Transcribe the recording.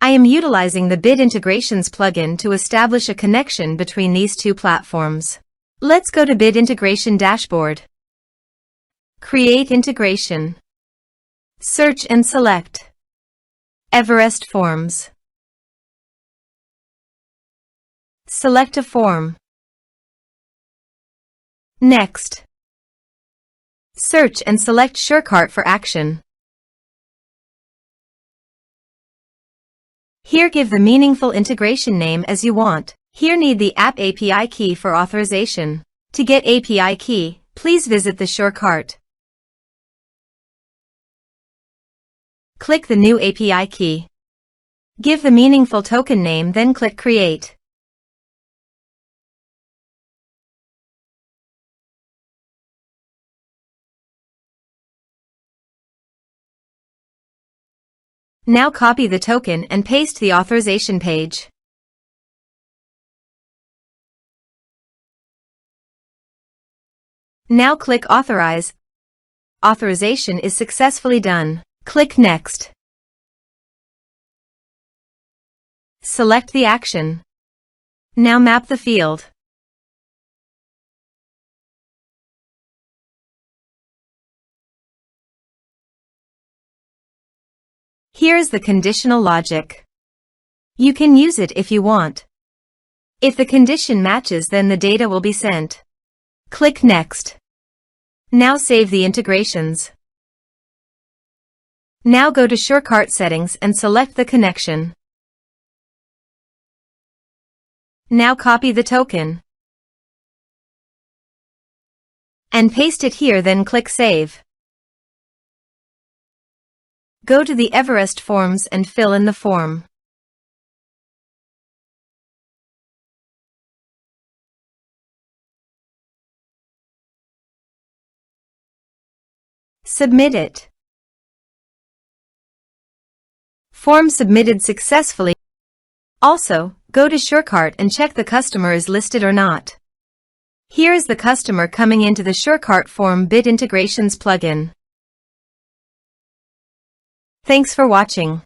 I am utilizing the Bit Integrations plugin to establish a connection between these two platforms. Let's go to Bit Integration Dashboard. Create integration. Search and select Everest Forms. Select a form. Next, search and select SureCart for action. Here give the meaningful integration name as you want. Here need the app API key for authorization. To get API key, please visit the SureCart. Click the new API key. Give the meaningful token name, then click Create. Now copy the token and paste the authorization page. Now click Authorize. Authorization is successfully done. Click Next. Select the action. Now map the field. Here is the conditional logic. You can use it if you want. If the condition matches, then the data will be sent. Click Next. Now save the integrations. Now go to SureCart settings and select the connection. Now copy the token and paste it here, then click Save. Go to the Everest Forms and fill in the form. Submit it. Form submitted successfully. Also, go to SureCart and check the customer is listed or not. Here is the customer coming into the SureCart form Bit Integrations plugin. Thanks for watching.